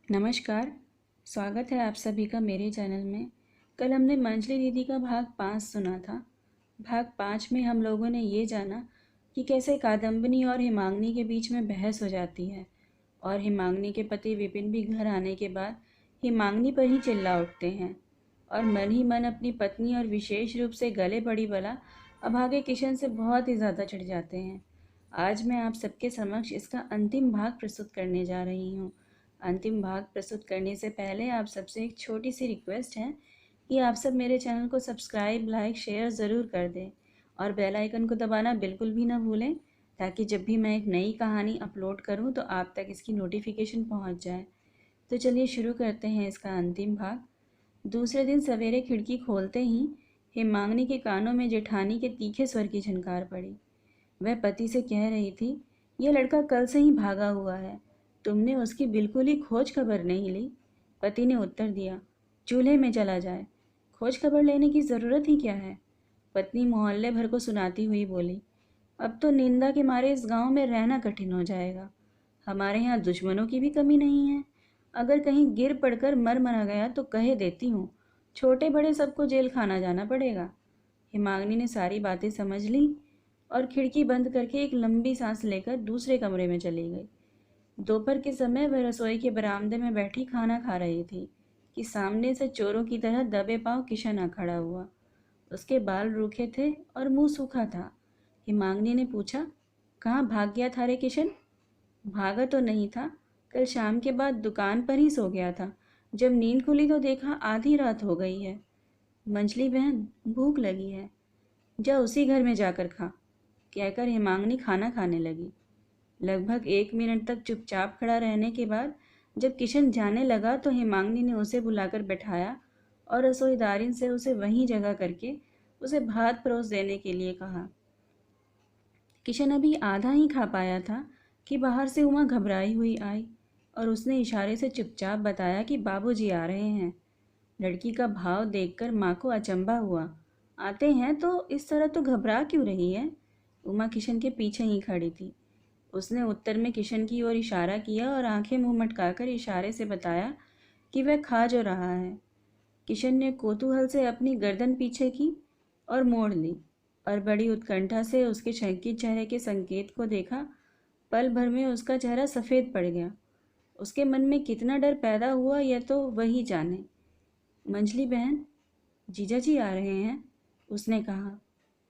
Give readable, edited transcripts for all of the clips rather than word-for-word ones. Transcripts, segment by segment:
नमस्कार। स्वागत है आप सभी का मेरे चैनल में। कल हमने मंजली दीदी का भाग 5 सुना था। भाग 5 में हम लोगों ने ये जाना कि कैसे कादम्बिनी और हिमांगनी के बीच में बहस हो जाती है और हिमांगनी के पति विपिन भी घर आने के बाद हिमांगनी पर ही चिल्ला उठते हैं और मन ही मन अपनी पत्नी और विशेष रूप से गले पड़ी बला अभागे किशन से बहुत ही ज़्यादा चिढ़ जाते हैं। आज मैं आप सबके समक्ष इसका अंतिम भाग प्रस्तुत करने जा रही हूँ। अंतिम भाग प्रस्तुत करने से पहले आप सबसे एक छोटी सी रिक्वेस्ट है कि आप सब मेरे चैनल को सब्सक्राइब, लाइक, शेयर ज़रूर कर दें और बेल आइकन को दबाना बिल्कुल भी ना भूलें, ताकि जब भी मैं एक नई कहानी अपलोड करूं तो आप तक इसकी नोटिफिकेशन पहुंच जाए। तो चलिए शुरू करते हैं इसका अंतिम भाग। दूसरे दिन सवेरे खिड़की खोलते ही हिमांगनी के कानों में जेठानी के तीखे स्वर की झनकार पड़ी। वह पति से कह रही थी, यह लड़का कल से ही भागा हुआ है, तुमने उसकी बिल्कुल ही खोज खबर नहीं ली। पति ने उत्तर दिया, चूल्हे में चला जाए, खोज खबर लेने की ज़रूरत ही क्या है। पत्नी मोहल्ले भर को सुनाती हुई बोली, अब तो निंदा के मारे इस गांव में रहना कठिन हो जाएगा। हमारे यहाँ दुश्मनों की भी कमी नहीं है। अगर कहीं गिर पड़कर मर मरा गया तो कहे देती हूँ, छोटे बड़े सबको जेल खाना जाना पड़ेगा। हिमांगनी ने सारी बातें समझ ली और खिड़की बंद करके एक लंबी सांस लेकर दूसरे कमरे में चली गई। दोपहर के समय वह रसोई के बरामदे में बैठी खाना खा रही थी कि सामने से चोरों की तरह दबे पांव किशन आ खड़ा हुआ। उसके बाल रूखे थे और मुंह सूखा था। हिमांगनी ने पूछा, कहाँ भाग गया था रे किशन? भागा तो नहीं था, कल शाम के बाद दुकान पर ही सो गया था। जब नींद खुली तो देखा आधी रात हो गई है। मंजली बहन, भूख लगी है, जा उसी घर में जाकर खा, कहकर हिमांगनी खाना खाने लगी। लगभग 1 मिनट तक चुपचाप खड़ा रहने के बाद जब किशन जाने लगा तो हिमांगनी ने उसे बुलाकर बैठाया और रसोईदारिन से उसे वहीं जगह करके उसे भात परोस देने के लिए कहा। किशन अभी आधा ही खा पाया था कि बाहर से उमा घबराई हुई आई और उसने इशारे से चुपचाप बताया कि बाबूजी आ रहे हैं। लड़की का भाव देखकर माँ को अचंभा हुआ। आते हैं तो इस तरह तो घबरा क्यों रही है? उमा किशन के पीछे ही खड़ी थी। उसने उत्तर में किशन की ओर इशारा किया और आंखें मुंह मटकाकर इशारे से बताया कि वह खा जो रहा है। किशन ने कौतूहल से अपनी गर्दन पीछे की और मोड़ ली और बड़ी उत्कंठा से उसके शंकित चेहरे के संकेत को देखा। पल भर में उसका चेहरा सफ़ेद पड़ गया। उसके मन में कितना डर पैदा हुआ यह तो वही जाने। मंजली बहन, जीजा जी आ रहे हैं, उसने कहा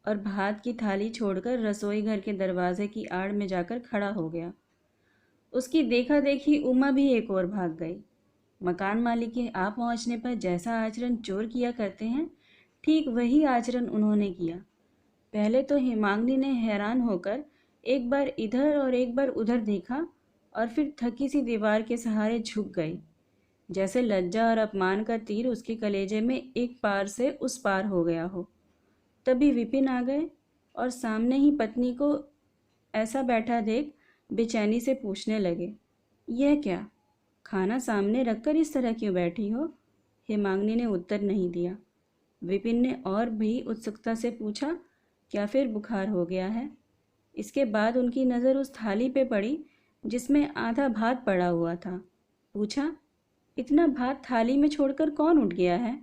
और भात की थाली छोड़कर रसोई घर के दरवाजे की आड़ में जाकर खड़ा हो गया। उसकी देखा देखी उमा भी एक ओर भाग गई। मकान मालिक के आ पहुंचने पर जैसा आचरण चोर किया करते हैं, ठीक वही आचरण उन्होंने किया। पहले तो हिमांगनी ने हैरान होकर एक बार इधर और एक बार उधर देखा और फिर थकी सी दीवार के सहारे झुक गई, जैसे लज्जा और अपमान का तीर उसके कलेजे में एक पार से उस पार हो गया हो। तभी विपिन आ गए और सामने ही पत्नी को ऐसा बैठा देख बेचैनी से पूछने लगे, यह क्या, खाना सामने रखकर इस तरह क्यों बैठी हो? हिमांगनी ने उत्तर नहीं दिया। विपिन ने और भी उत्सुकता से पूछा, क्या फिर बुखार हो गया है? इसके बाद उनकी नज़र उस थाली पे पड़ी जिसमें आधा भात पड़ा हुआ था। पूछा, इतना भात थाली में छोड़कर कौन उठ गया है?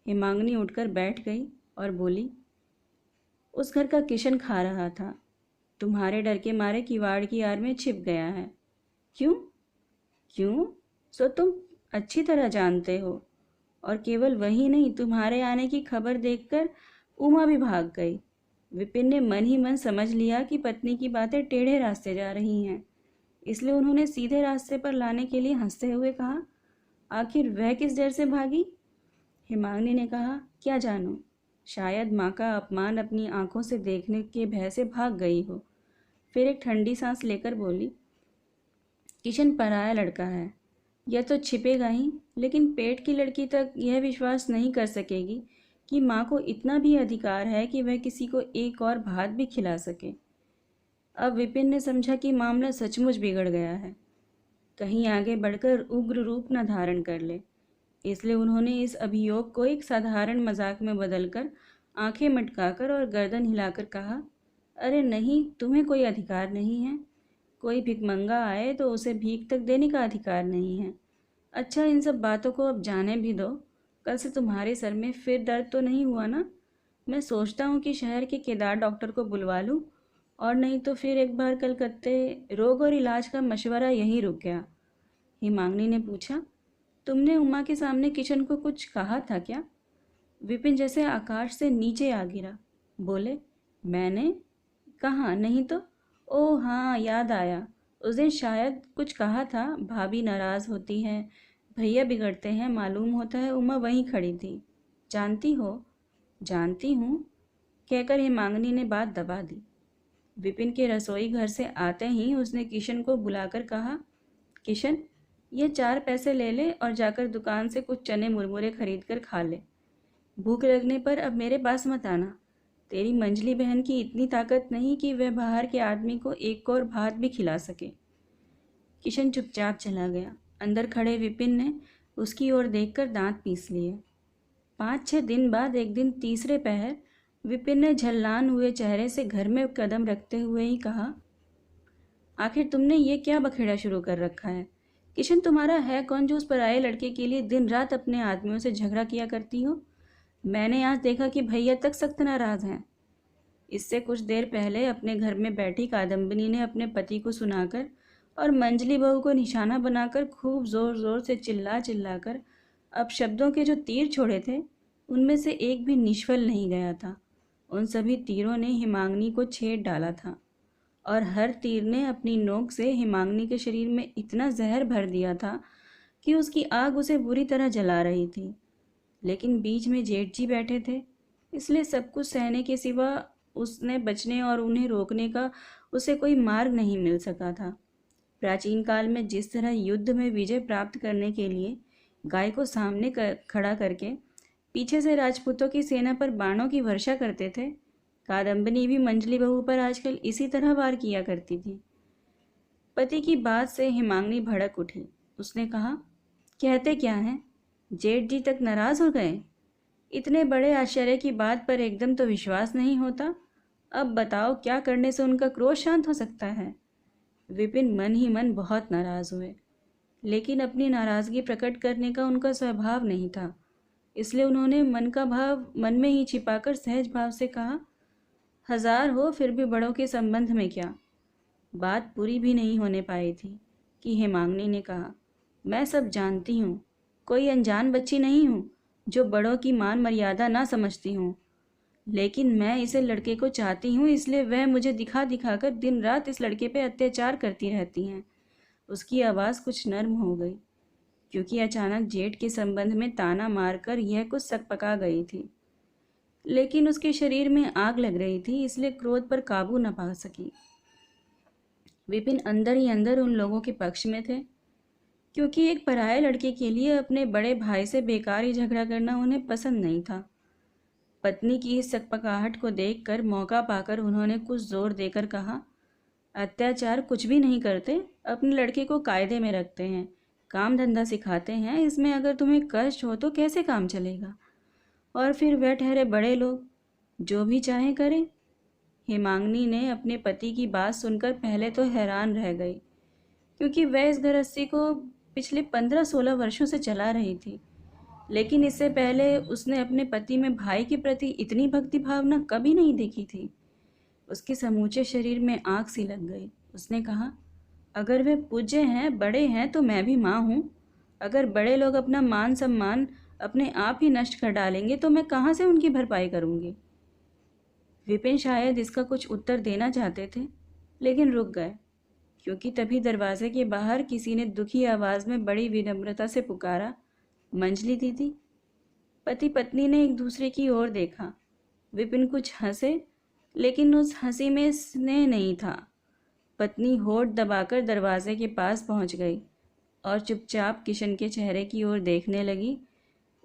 हिमांगनी उठकर बैठ गई और बोली, उस घर का किशन खा रहा था, तुम्हारे डर के मारे किवाड़ की आड़ में छिप गया है। क्यों? क्यों? सो तुम अच्छी तरह जानते हो। और केवल वही नहीं, तुम्हारे आने की खबर देखकर उमा भी भाग गई। विपिन ने मन ही मन समझ लिया कि पत्नी की बातें टेढ़े रास्ते जा रही हैं, इसलिए उन्होंने सीधे रास्ते पर लाने के लिए हंसते हुए कहा, आखिर वह किस डर से भागी? हिमांगनी ने कहा, क्या जानूं, शायद माँ का अपमान अपनी आंखों से देखने के भय से भाग गई हो। फिर एक ठंडी सांस लेकर बोली, किशन पराया लड़का है, यह तो छिपेगा ही, लेकिन पेट की लड़की तक यह विश्वास नहीं कर सकेगी कि माँ को इतना भी अधिकार है कि वह किसी को एक और भात भी खिला सके। अब विपिन ने समझा कि मामला सचमुच बिगड़ गया है, कहीं आगे बढ़कर उग्र रूप न धारण कर ले। इसलिए उन्होंने इस अभियोग को एक साधारण मजाक में बदलकर आंखें मटकाकर और गर्दन हिलाकर कहा, अरे नहीं, तुम्हें कोई अधिकार नहीं है। कोई भिखमंगा आए तो उसे भीख तक देने का अधिकार नहीं है। अच्छा, इन सब बातों को अब जाने भी दो। कल से तुम्हारे सर में फिर दर्द तो नहीं हुआ ना? मैं सोचता हूँ कि शहर के केदार डॉक्टर को बुलवा लूँ, और नहीं तो फिर एक बार कलकत्ते रोग और इलाज का मशवरा यहीं रुक गया। हिमांगनी ने पूछा। तुमने उमा के सामने किशन को कुछ कहा था क्या? विपिन जैसे आकाश से नीचे आ गिरा। बोले, मैंने कहा नहीं तो। ओह हाँ, याद आया। उस दिन शायद कुछ कहा था, भाभी नाराज़ होती है, भैया बिगड़ते हैं। मालूम होता है उमा वहीं खड़ी थी। जानती हो? जानती हूँ, कहकर हिमांगनी ने बात दबा दी। विपिन के रसोई घर से आते ही उसने किशन को बुलाकर कहा, किशन, ये 4 पैसे ले ले और जाकर दुकान से कुछ चने मुरमुरे खरीद कर खा ले। भूख लगने पर अब मेरे पास मत आना। तेरी मंजली बहन की इतनी ताकत नहीं कि वह बाहर के आदमी को एक और भात भी खिला सके। किशन चुपचाप चला गया। अंदर खड़े विपिन ने उसकी ओर देखकर दांत पीस लिए। 5-6 दिन बाद एक दिन तीसरे पहर विपिन ने झल्लान हुए चेहरे से घर में कदम रखते हुए ही कहा, आखिर तुमने ये क्या बखेड़ा शुरू कर रखा है? किशन तुम्हारा है कौन जो उस पराये लड़के के लिए दिन रात अपने आदमियों से झगड़ा किया करती हो? मैंने आज देखा कि भैया तक सख्त नाराज़ हैं। इससे कुछ देर पहले अपने घर में बैठी कादम्बिनी ने अपने पति को सुनाकर और मंजली बहू को निशाना बनाकर खूब ज़ोर ज़ोर से चिल्ला चिल्लाकर अपशब्दों के जो तीर छोड़े थे, उनमें से एक भी निष्फल नहीं गया था। उन सभी तीरों ने हिमांगनी को छेद डाला था, और हर तीर ने अपनी नोक से हिमांगनी के शरीर में इतना जहर भर दिया था कि उसकी आग उसे बुरी तरह जला रही थी। लेकिन बीच में जेठ जी बैठे थे, इसलिए सब कुछ सहने के सिवा उसने बचने और उन्हें रोकने का उसे कोई मार्ग नहीं मिल सका था। प्राचीन काल में जिस तरह युद्ध में विजय प्राप्त करने के लिए गाय को सामने खड़ा करके पीछे से राजपूतों की सेना पर बाणों की वर्षा करते थे, कादम्बिनी भी मंजली बहू पर आजकल इसी तरह वार किया करती थी। पति की बात से हिमांगनी भड़क उठी। उसने कहा, कहते क्या हैं? जेठ जी तक नाराज हो गए? इतने बड़े आश्चर्य की बात पर एकदम तो विश्वास नहीं होता। अब बताओ क्या करने से उनका क्रोध शांत हो सकता है? विपिन मन ही मन बहुत नाराज हुए, लेकिन अपनी नाराजगी प्रकट करने का उनका स्वभाव नहीं था। इसलिए उन्होंने मन का भाव मन में ही छिपाकर सहज भाव से कहा, हजार हो फिर भी बड़ों के संबंध में क्या? बात पूरी भी नहीं होने पाई थी कि हेमांगनी ने कहा, मैं सब जानती हूँ, कोई अनजान बच्ची नहीं हूँ जो बड़ों की मान मर्यादा ना समझती हूँ। लेकिन मैं इसे लड़के को चाहती हूँ, इसलिए वह मुझे दिखा दिखा कर दिन रात इस लड़के पे अत्याचार करती रहती हैं। उसकी आवाज़ कुछ नर्म हो गई, क्योंकि अचानक जेठ के संबंध में ताना मारकर यह कुछ सकपका गई थी। लेकिन उसके शरीर में आग लग रही थी, इसलिए क्रोध पर काबू न पा सकी। विपिन अंदर ही अंदर उन लोगों के पक्ष में थे, क्योंकि एक पराये लड़के के लिए अपने बड़े भाई से बेकार ही झगड़ा करना उन्हें पसंद नहीं था। पत्नी की इस सकपकाहट को देखकर मौका पाकर उन्होंने कुछ जोर देकर कहा, अत्याचार कुछ भी नहीं करते, अपने लड़के को कायदे में रखते हैं, काम धंधा सिखाते हैं। इसमें अगर तुम्हें कष्ट हो तो कैसे काम चलेगा? और फिर वह ठहरे बड़े लोग, जो भी चाहें करें। हिमांगनी ने अपने पति की बात सुनकर पहले तो हैरान रह गई, क्योंकि वह इस गृहस्थी को पिछले 15-16 वर्षों से चला रही थी। लेकिन इससे पहले उसने अपने पति में भाई के प्रति इतनी भक्ति भावना कभी नहीं देखी थी। उसके समूचे शरीर में आग सी लग गई। उसने कहा, अगर वे पूज्य हैं, बड़े हैं, तो मैं भी माँ हूँ। अगर बड़े लोग अपना मान सम्मान अपने आप ही नष्ट कर डालेंगे तो मैं कहाँ से उनकी भरपाई करूँगी? विपिन शायद इसका कुछ उत्तर देना चाहते थे, लेकिन रुक गए, क्योंकि तभी दरवाजे के बाहर किसी ने दुखी आवाज़ में बड़ी विनम्रता से पुकारा, मंजली दीदी। पति पत्नी ने एक दूसरे की ओर देखा। विपिन कुछ हंसे, लेकिन उस हंसी में स्नेह नहीं था। पत्नी होठ दबाकर दरवाजे के पास पहुंच गई और चुपचाप किशन के चेहरे की ओर देखने लगी।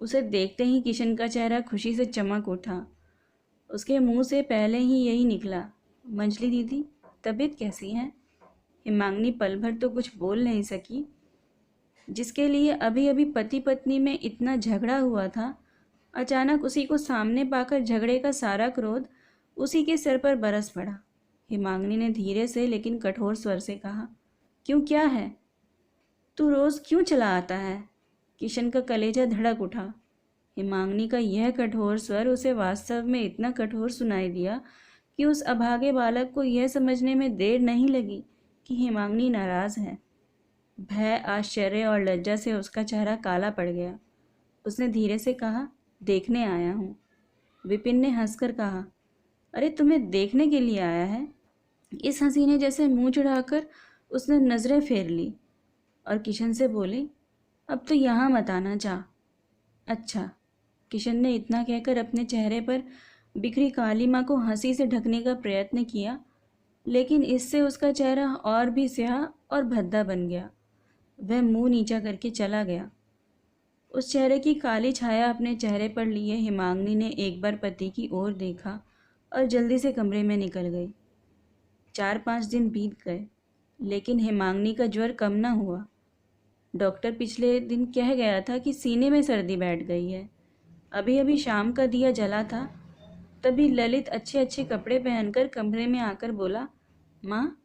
उसे देखते ही किशन का चेहरा खुशी से चमक उठा। उसके मुंह से पहले ही यही निकला, मंजली दीदी, तबीयत कैसी है? हिमांगनी पल भर तो कुछ बोल नहीं सकी। जिसके लिए अभी अभी पति पत्नी में इतना झगड़ा हुआ था, अचानक उसी को सामने पाकर झगड़े का सारा क्रोध उसी के सिर पर बरस पड़ा। हिमांगनी ने धीरे से लेकिन कठोर स्वर से कहा, क्यों, क्या है? तू रोज़ क्यों चला आता है? किशन का कलेजा धड़क उठा। हिमांगनी का यह कठोर स्वर उसे वास्तव में इतना कठोर सुनाई दिया कि उस अभागे बालक को यह समझने में देर नहीं लगी कि हिमांगनी नाराज है। भय, आश्चर्य और लज्जा से उसका चेहरा काला पड़ गया। उसने धीरे से कहा, देखने आया हूँ। विपिन ने हंसकर कहा, अरे तुम्हें देखने के लिए आया है? इस हंसी ने जैसे मुंह चढ़ाकर उसने नज़रें फेर ली और किशन से बोली, अब तो यहाँ मत आना, जा। अच्छा। किशन ने इतना कहकर अपने चेहरे पर बिखरी कालीमा को हंसी से ढकने का प्रयत्न किया, लेकिन इससे उसका चेहरा और भी स्याह और भद्दा बन गया। वह मुंह नीचा करके चला गया। उस चेहरे की काली छाया अपने चेहरे पर लिए हिमांगनी ने एक बार पति की ओर देखा और जल्दी से कमरे में निकल गई। 4-5 दिन बीत गए, लेकिन हिमांगनी का ज्वर कम न हुआ। डॉक्टर पिछले दिन कह गया था कि सीने में सर्दी बैठ गई है। अभी अभी शाम का दिया जला था, तभी ललित अच्छे अच्छे कपड़े पहनकर कमरे में आकर बोला, माँ,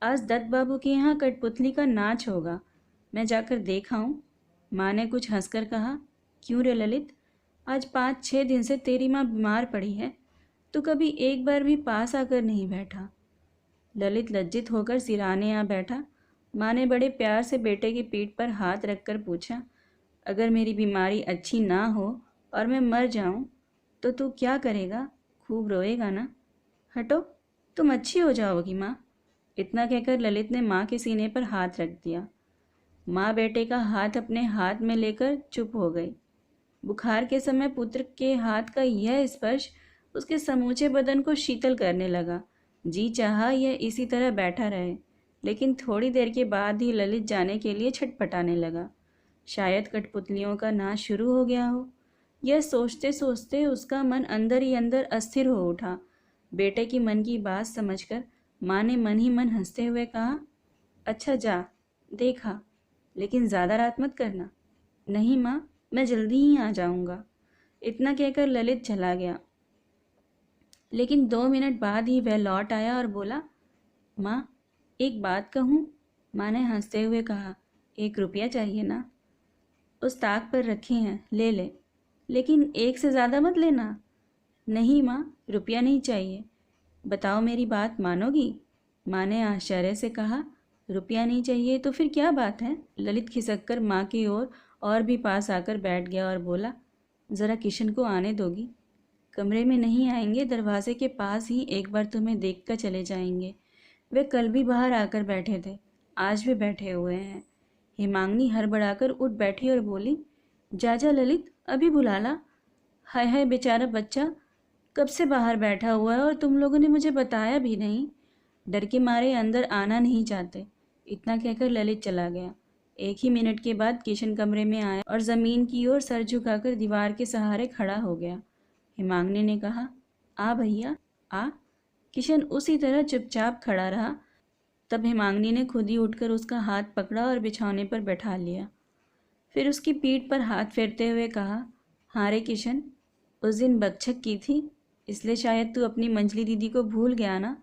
आज दत्त बाबू के यहाँ कठपुतली का नाच होगा, मैं जाकर देख आऊँ। माँ ने कुछ हंसकर कहा, क्यों रे ललित, आज 5-6 दिन से तेरी माँ बीमार पड़ी है, तो कभी एक बार भी पास आकर नहीं बैठा। ललित लज्जित होकर सिराने आ बैठा। माँ ने बड़े प्यार से बेटे की पीठ पर हाथ रखकर पूछा, अगर मेरी बीमारी अच्छी ना हो और मैं मर जाऊं तो तू क्या करेगा? खूब रोएगा ना? हटो, तुम अच्छी हो जाओगी माँ। इतना कहकर ललित ने माँ के सीने पर हाथ रख दिया। माँ बेटे का हाथ अपने हाथ में लेकर चुप हो गई। बुखार के समय पुत्र के हाथ का यह स्पर्श उसके समूचे बदन को शीतल करने लगा। जी चाहा यह इसी तरह बैठा रहे, लेकिन थोड़ी देर के बाद ही ललित जाने के लिए छटपटाने लगा। शायद कठपुतलियों का नाच शुरू हो गया हो। यह सोचते सोचते उसका मन अंदर ही अंदर अस्थिर हो उठा। बेटे की मन की बात समझकर माँ ने मन ही मन हंसते हुए कहा, अच्छा जा, देखा, लेकिन ज़्यादा रात मत करना। नहीं माँ, मैं जल्दी ही आ जाऊँगा। इतना कहकर ललित चला गया, लेकिन 2 मिनट बाद ही वह लौट आया और बोला, माँ, एक बात कहूँ? माँ ने हंसते हुए कहा, 1 रुपया चाहिए ना? उस ताक पर रखे हैं, ले ले, लेकिन 1 से ज़्यादा मत लेना। नहीं माँ, रुपया नहीं चाहिए। बताओ, मेरी बात मानोगी? माँ ने आश्चर्य से कहा, रुपया नहीं चाहिए तो फिर क्या बात है? ललित खिसक कर माँ की ओर और भी पास आकर बैठ गया और बोला, ज़रा किशन को आने दोगी? कमरे में नहीं आएंगे, दरवाजे के पास ही एक बार तुम्हें देख कर चले जाएंगे। वे कल भी बाहर आकर बैठे थे, आज भी बैठे हुए हैं। हिमांगनी हड़बड़ाकर उठ बैठी और बोली, जा जा ललित, अभी बुला ला। हाय हाय, बेचारा बच्चा कब से बाहर बैठा हुआ है और तुम लोगों ने मुझे बताया भी नहीं। डर के मारे अंदर आना नहीं चाहते। इतना कहकर ललित चला गया। 1 ही मिनट के बाद किशन कमरे में आया और ज़मीन की ओर सर झुकाकर दीवार के सहारे खड़ा हो गया। हिमांगनी ने कहा, आ भैया, आ। किशन उसी तरह चुपचाप खड़ा रहा। तब हिमांगनी ने खुद ही उठकर उसका हाथ पकड़ा और बिछौने पर बैठा लिया। फिर उसकी पीठ पर हाथ फेरते हुए कहा, हाँ रे किशन, उस दिन बकझक की थी, इसलिए शायद तू अपनी मंजली दीदी को भूल गया ना?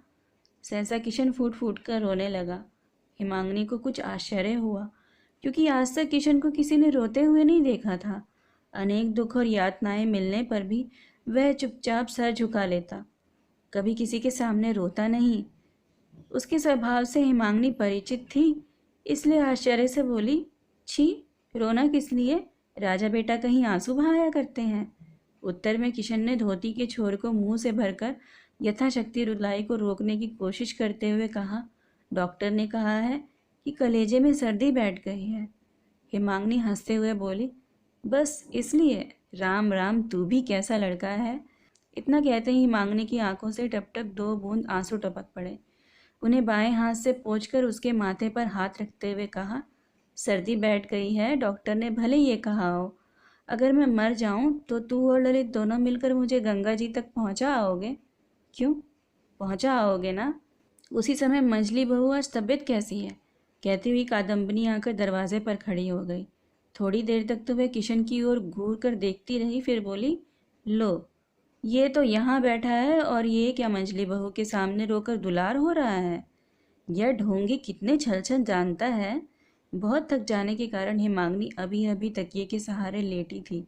सहसा किशन फूट फूट कर रोने लगा। हिमांगनी को कुछ आश्चर्य हुआ, क्योंकि आज तक किशन को किसी ने रोते हुए नहीं देखा था। अनेक दुख और यातनाएं मिलने पर भी वह चुपचाप सर झुका लेता, कभी किसी के सामने रोता नहीं। उसके स्वभाव से हिमांगनी परिचित थी, इसलिए आश्चर्य से बोली, छी, रोना किस लिए? राजा बेटा कहीं आंसू बहाया करते हैं? उत्तर में किशन ने धोती के छोर को मुंह से भरकर यथाशक्ति रुलाई को रोकने की कोशिश करते हुए कहा, डॉक्टर ने कहा है कि कलेजे में सर्दी बैठ गई है। हिमांगनी हंसते हुए बोली, बस इसलिए? राम राम, तू भी कैसा लड़का है। इतना कहते ही हिमांगनी की आंखों से टप टप 2 बूंद आंसू टपक पड़े। उन्हें बाएं हाथ से पोंछकर उसके माथे पर हाथ रखते हुए कहा, सर्दी बैठ गई है, डॉक्टर ने भले ये कहा हो। अगर मैं मर जाऊं तो तू और ललित दोनों मिलकर मुझे गंगा जी तक पहुंचा आओगे? क्यों, पहुंचा आओगे ना? उसी समय मंजली बहू, आज तबीयत कैसी है? कहती हुई कादम्बिनी आकर दरवाजे पर खड़ी हो गई। थोड़ी देर तक तो वह किशन की ओर घूर कर देखती रही, फिर बोली, लो, ये तो यहाँ बैठा है और ये क्या मंजली बहू के सामने रोकर दुलार हो रहा है? यह ढोंगी कितने छल छल जानता है। बहुत थक जाने के कारण हिमांगनी अभी अभी तकिए के सहारे लेटी थी,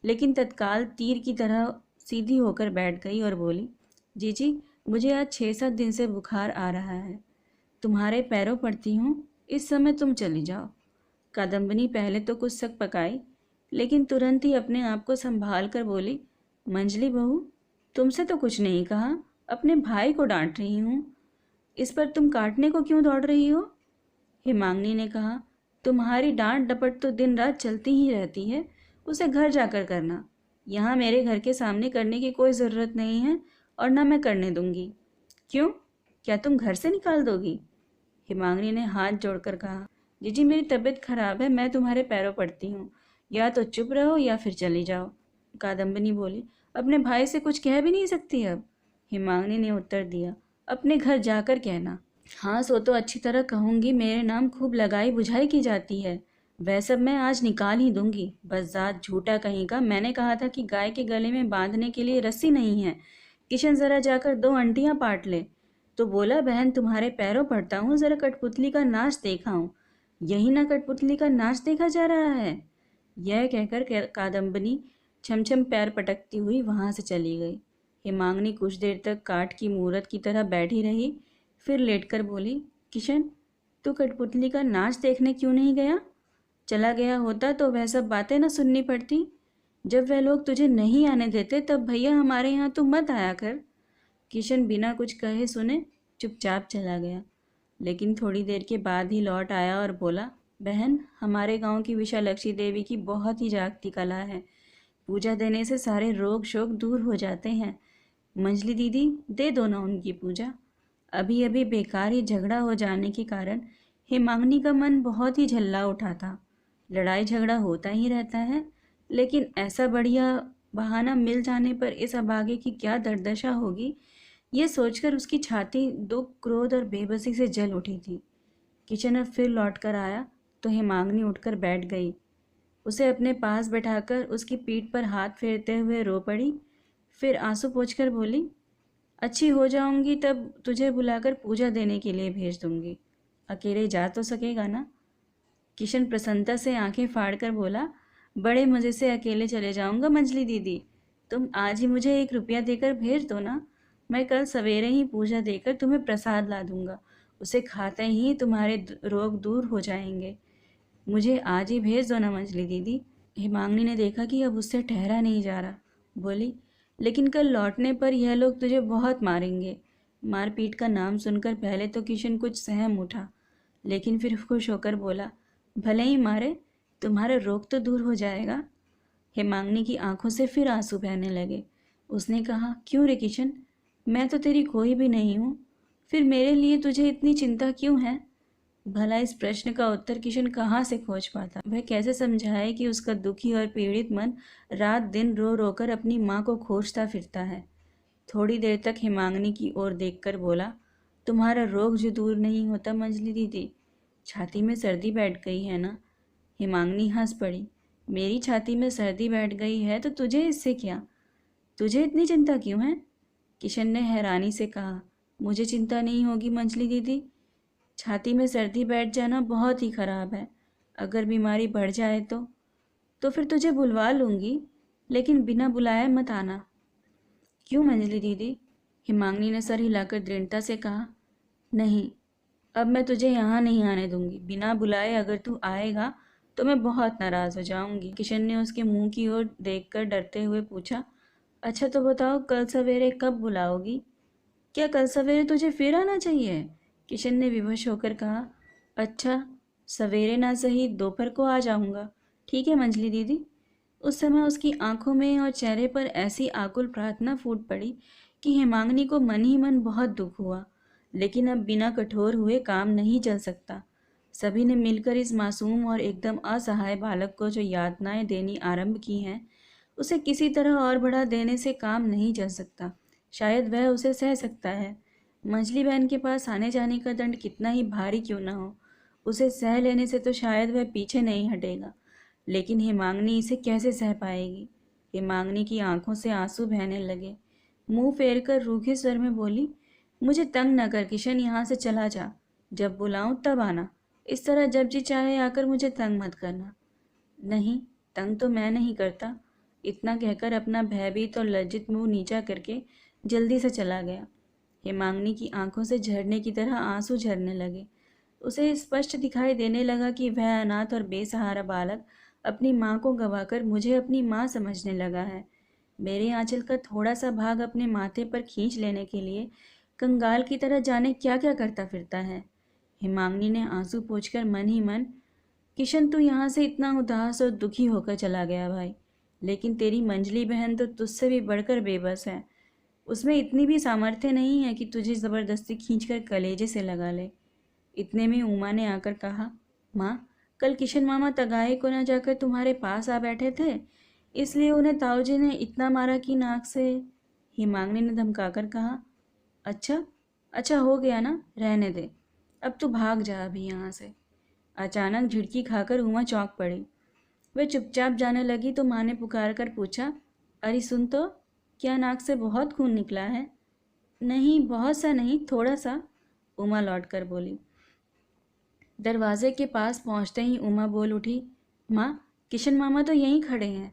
लेकिन तत्काल तीर की तरह सीधी होकर बैठ गई और बोली, जीजी, मुझे आज 6-7 दिन से बुखार आ रहा है। तुम्हारे पैरों पड़ती हूँ, इस समय तुम चली जाओ। कादम्बनी पहले तो कुछ शक पकाई, लेकिन तुरंत ही अपने आप को संभाल कर बोली, मंजली बहू, तुमसे तो कुछ नहीं कहा, अपने भाई को डांट रही हूँ। इस पर तुम काटने को क्यों दौड़ रही हो? हिमांगनी ने कहा, तुम्हारी डांट डपट तो दिन रात चलती ही रहती है, उसे घर जाकर करना। यहाँ मेरे घर के सामने करने की कोई ज़रूरत नहीं है और न मैं करने दूंगी। क्यों? क्या तुम घर से निकाल दोगी? हिमांगनी ने हाथ जोड़कर कहा, जीजी, मेरी तबीयत खराब है, मैं तुम्हारे पैरों पड़ती हूँ, या तो चुप रहो या फिर चली जाओ। कादम्बनी बोली, अपने भाई से कुछ कह भी नहीं सकती अब? हिमांगनी ने उत्तर दिया, अपने घर जाकर कहना। हाँ, सो तो अच्छी तरह कहूँगी, मेरे नाम खूब लगाई बुझाई की जाती है। वह सब मैं आज निकाल ही दूंगी। बस जात झूठा कहीं का, मैंने कहा था कि गाय के गले में बांधने के लिए रस्सी नहीं है, किशन ज़रा जाकर 2 अंटियाँ पाट ले। तो बोला, बहन तुम्हारे पैरों पड़ता हूँ, ज़रा कठपुतली का नाच देखा हूँ। यही ना कठपुतली का नाच देखा जा रहा है। यह कहकर कादम्बनी छमछम पैर पटकती हुई वहाँ से चली गई। हिमांगनी कुछ देर तक काठ की मूरत की तरह बैठी रही, फिर लेटकर बोली, किशन, तू कठपुतली का नाच देखने क्यों नहीं गया? चला गया होता तो वह सब बातें न सुननी पड़ती। जब वह लोग तुझे नहीं आने देते तब भैया हमारे यहाँ तू मत आया कर। किशन बिना कुछ कहे सुने चुपचाप चला गया, लेकिन थोड़ी देर के बाद ही लौट आया और बोला, बहन, हमारे गांव की विशालक्षी देवी की बहुत ही जागती कला है। पूजा देने से सारे रोग शोक दूर हो जाते हैं। मंजली दीदी, दे दो ना उनकी पूजा। अभी अभी बेकार ही झगड़ा हो जाने के कारण हिमांगनी का मन बहुत ही झल्ला उठा था। लड़ाई झगड़ा होता ही रहता है, लेकिन ऐसा बढ़िया बहाना मिल जाने पर इस अभागे की क्या दर्दशा होगी, ये सोचकर उसकी छाती दुख, क्रोध और बेबसी से जल उठी थी। किशन अब फिर लौट कर आया तो हिमांगनी उठकर बैठ गई। उसे अपने पास बैठाकर उसकी पीठ पर हाथ फेरते हुए रो पड़ी, फिर आंसू पोंछकर बोली, अच्छी हो जाऊंगी तब तुझे बुलाकर पूजा देने के लिए भेज दूंगी। अकेले जा तो सकेगा ना? किशन प्रसन्नता से आंखें फाड़कर बोला, बड़े मज़े से अकेले चले जाऊंगा मंजली दीदी। तुम आज ही मुझे 1 रुपया देकर भेज दो ना, मैं कल सवेरे ही पूजा देकर तुम्हें प्रसाद ला दूंगा। उसे खाते ही तुम्हारे रोग दूर हो जाएंगे। मुझे आज ही भेज दो ना मंजली दीदी। हिमांगनी ने देखा कि अब उससे ठहरा नहीं जा रहा, बोली, लेकिन कल लौटने पर यह लोग तुझे बहुत मारेंगे। मारपीट का नाम सुनकर पहले तो किशन कुछ सहम उठा, लेकिन फिर खुश होकर बोला, भले ही मारे, तुम्हारा रोग तो दूर हो जाएगा। हिमांगनी की आंखों से फिर आंसू बहने लगे। उसने कहा, क्यों रे किशन, मैं तो तेरी कोई भी नहीं हूँ, फिर मेरे लिए तुझे इतनी चिंता क्यों है? भला इस प्रश्न का उत्तर किशन कहाँ से खोज पाता? वह कैसे समझाए कि उसका दुखी और पीड़ित मन रात दिन रो रो कर अपनी माँ को खोजता फिरता है। थोड़ी देर तक हिमांगनी की ओर देखकर बोला, तुम्हारा रोग जो दूर नहीं होता मंजली दीदी, छाती में सर्दी बैठ गई है ना? हिमांगनी हंस पड़ी, मेरी छाती में सर्दी बैठ गई है तो तुझे इससे क्या? तुझे इतनी चिंता क्यों है? किशन ने हैरानी से कहा, मुझे चिंता नहीं होगी मंजली दीदी। छाती में सर्दी बैठ जाना बहुत ही खराब है। अगर बीमारी बढ़ जाए तो फिर तुझे बुलवा लूँगी, लेकिन बिना बुलाए मत आना। क्यों मंजली दीदी? हिमांगनी ने सर हिलाकर दृढ़ता से कहा, नहीं, अब मैं तुझे यहाँ नहीं आने दूंगी। बिना बुलाए अगर तू आएगा तो मैं बहुत नाराज़ हो जाऊंगी। किशन ने उसके मुंह की ओर देखकर डरते हुए पूछा, अच्छा तो बताओ, कल सवेरे कब बुलाओगी? क्या कल सवेरे तुझे फिर आना चाहिए? किशन ने विवश होकर कहा, अच्छा, सवेरे ना सही दोपहर को आ जाऊंगा। ठीक है मंजली दीदी। उस समय उसकी आंखों में और चेहरे पर ऐसी आकुल प्रार्थना फूट पड़ी कि हिमांगनी को मन ही मन बहुत दुख हुआ, लेकिन अब बिना कठोर हुए काम नहीं चल सकता। सभी ने मिलकर इस मासूम और एकदम असहाय बालक को जो यातनाएं देनी आरंभ की हैं, उसे किसी तरह और बढ़ा देने से काम नहीं चल सकता। शायद वह उसे सह सकता है। मंजली बहन के पास आने जाने का दंड कितना ही भारी क्यों न हो, उसे सह लेने से तो शायद वह पीछे नहीं हटेगा, लेकिन हिमांगनी इसे कैसे सह पाएगी? हिमांगनी की आंखों से आंसू बहने लगे। मुंह फेर कर रूखे स्वर में बोली, मुझे तंग न कर किशन, यहाँ से चला जा। जब बुलाऊं तब आना। इस तरह जब जी चाहे आकर मुझे तंग मत करना। नहीं, तंग तो मैं नहीं करता। इतना कहकर अपना भयभीत और लज्जित मुंह नीचा करके जल्दी से चला गया। हिमांगनी की आंखों से झरने की तरह आंसू झरने लगे। उसे स्पष्ट दिखाई देने लगा कि वह अनाथ और बेसहारा बालक अपनी माँ को गंवाकर मुझे अपनी माँ समझने लगा है। मेरे आंचल का थोड़ा सा भाग अपने माथे पर खींच लेने के लिए कंगाल की तरह जाने क्या क्या करता फिरता है। हिमांगनी ने आंसू पोंछकर मन ही मन, किशन तू यहाँ से इतना उदास और दुखी होकर चला गया भाई, लेकिन तेरी मंजली बहन तो तुझसे भी बढ़कर बेबस है। उसमें इतनी भी सामर्थ्य नहीं है कि तुझे ज़बरदस्ती खींचकर कलेजे से लगा ले। इतने में उमा ने आकर कहा, माँ, कल किशन मामा तगाए को न जाकर तुम्हारे पास आ बैठे थे, इसलिए उन्हें ताऊजी ने इतना मारा कि नाक से। हिमांगनी ने धमकाकर कहा, अच्छा अच्छा हो गया ना, रहने दे, अब तू भाग जा अभी यहाँ से। अचानक झिड़की खाकर उमा चौंक पड़ी। वह चुपचाप जाने लगी तो माँ ने पुकार कर पूछा, अरे सुन तो, क्या नाक से बहुत खून निकला है? नहीं, बहुत सा नहीं, थोड़ा सा, उमा लौट कर बोली। दरवाजे के पास पहुंचते ही उमा बोल उठी, माँ, किशन मामा तो यहीं खड़े हैं।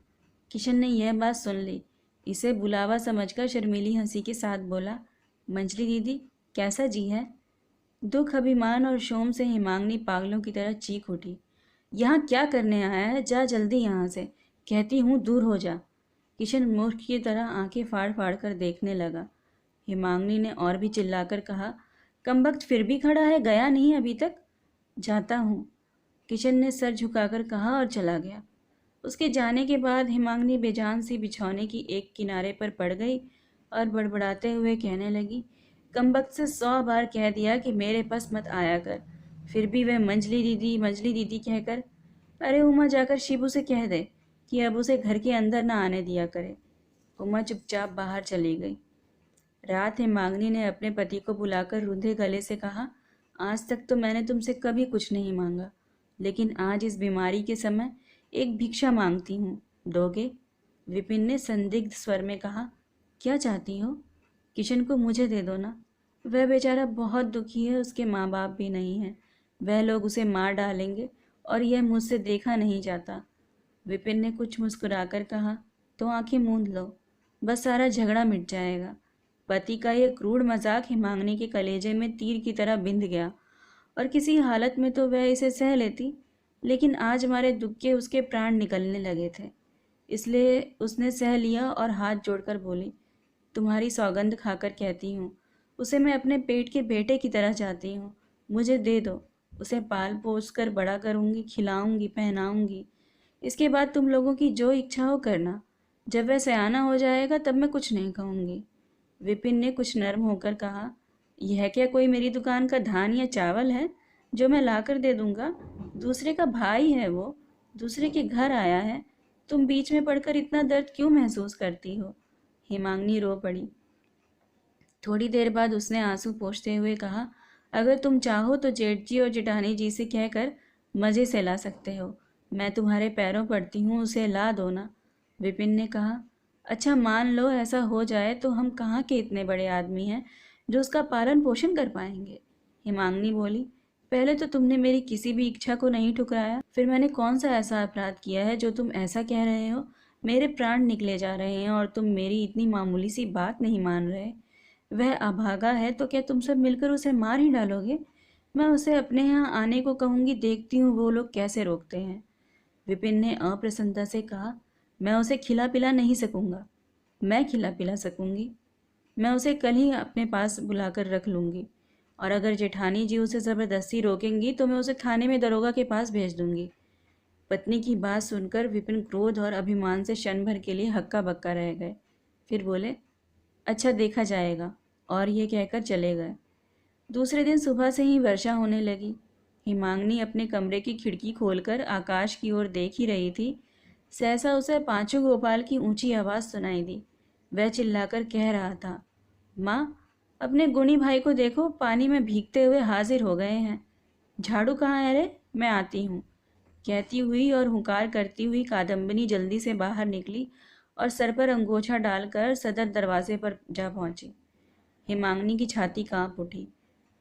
किशन ने यह बात सुन ली। इसे बुलावा समझकर शर्मीली हंसी के साथ बोला, मंजली दीदी, कैसा जी है? दुख, अभिमान और शोम से हिमांगनी पागलों की तरह चीख उठी, यहाँ क्या करने आया है? जा जल्दी यहाँ से, कहती हूँ दूर हो जा। किशन मूर्ख की तरह आंखें फाड़ फाड़ कर देखने लगा। हिमांगनी ने और भी चिल्लाकर कहा, कमबख्त फिर भी खड़ा है, गया नहीं अभी तक? जाता हूँ, किशन ने सर झुकाकर कहा और चला गया। उसके जाने के बाद हिमांगनी बेजान सी बिछौने की एक किनारे पर पड़ गई और बड़बड़ाते हुए कहने लगी, कमबख्त से 100 बार कह दिया कि मेरे पास मत आया कर, फिर भी वह मंजली दीदी कहकर। अरे उमा, जाकर शिबू से कह दे कि अब उसे घर के अंदर ना आने दिया करे। उमा चुपचाप बाहर चली गई। रात हिमांगनी ने अपने पति को बुलाकर रूंधे गले से कहा, आज तक तो मैंने तुमसे कभी कुछ नहीं मांगा, लेकिन आज इस बीमारी के समय एक भिक्षा मांगती हूँ, दोगे? विपिन ने संदिग्ध स्वर में कहा, क्या चाहती हो? किशन को मुझे दे दो ना, वह बेचारा बहुत दुखी है, उसके माँ बाप भी नहीं हैं, वह लोग उसे मार डालेंगे और यह मुझसे देखा नहीं जाता। विपिन ने कुछ मुस्कुराकर कहा, तो आंखें मूंद लो, बस सारा झगड़ा मिट जाएगा। पति का यह क्रूर मजाक हिमांगनी के कलेजे में तीर की तरह बिंध गया, और किसी हालत में तो वह इसे सह लेती, लेकिन आज हमारे दुख के उसके प्राण निकलने लगे थे, इसलिए उसने सह लिया और हाथ जोड़कर बोली, तुम्हारी सौगंध खाकर कहती हूँ, उसे मैं अपने पेट के बेटे की तरह चाहती हूँ, मुझे दे दो, उसे पाल पोस कर बड़ा करूँगी, खिलाऊंगी, पहनाऊंगी। इसके बाद तुम लोगों की जो इच्छा हो करना, जब वह सयाना हो जाएगा तब मैं कुछ नहीं कहूँगी। विपिन ने कुछ नर्म होकर कहा, यह क्या कोई मेरी दुकान का धान या चावल है जो मैं लाकर दे दूंगा? दूसरे का भाई है वो, दूसरे के घर आया है, तुम बीच में पड़कर इतना दर्द क्यों महसूस करती हो? हिमांगनी रो पड़ी। थोड़ी देर बाद उसने आंसू पोंछते हुए कहा, अगर तुम चाहो तो जेठ जी और जेठानी जी से कहकर मज़े से ला सकते हो, मैं तुम्हारे पैरों पड़ती हूँ, उसे ला दो ना। विपिन ने कहा, अच्छा मान लो ऐसा हो जाए तो हम कहाँ के इतने बड़े आदमी हैं जो उसका पालन पोषण कर पाएंगे। हिमांगनी बोली, पहले तो तुमने मेरी किसी भी इच्छा को नहीं ठुकराया, फिर मैंने कौन सा ऐसा अपराध किया है जो तुम ऐसा कह रहे हो? मेरे प्राण निकले जा रहे हैं और तुम मेरी इतनी मामूली सी बात नहीं मान रहे। वह अभागा है तो क्या तुम सब मिलकर उसे मार ही डालोगे? मैं उसे अपने यहाँ आने को कहूँगी, देखती हूँ वो लोग कैसे रोकते हैं। विपिन ने अप्रसन्नता से कहा, मैं उसे खिला पिला नहीं सकूँगा। मैं खिला पिला सकूँगी, मैं उसे कल ही अपने पास बुलाकर रख लूँगी, और अगर जेठानी जी उसे ज़बरदस्ती रोकेंगी तो मैं उसे थाने में दरोगा के पास भेज दूँगी। पत्नी की बात सुनकर विपिन क्रोध और अभिमान से क्षण भर के लिए हक्का बक्का रह गए, फिर बोले, अच्छा देखा जाएगा, और ये कहकर चले गए। दूसरे दिन सुबह से ही वर्षा होने लगी। हिमांगनी अपने कमरे की खिड़की खोलकर आकाश की ओर देख ही रही थी, सहसा उसे पांचों गोपाल की ऊंची आवाज़ सुनाई दी। वह चिल्लाकर कह रहा था, माँ, अपने गुणी भाई को देखो, पानी में भीगते हुए हाजिर हो गए हैं। झाड़ू कहाँ है रे? मैं आती हूँ। कहती हुई और हुंकार करती हुई कादम्बिनी जल्दी से बाहर निकली और सर पर अंगोछा डालकर सदर दरवाजे पर जा पहुंची। हिमांगनी की छाती कांप उठी।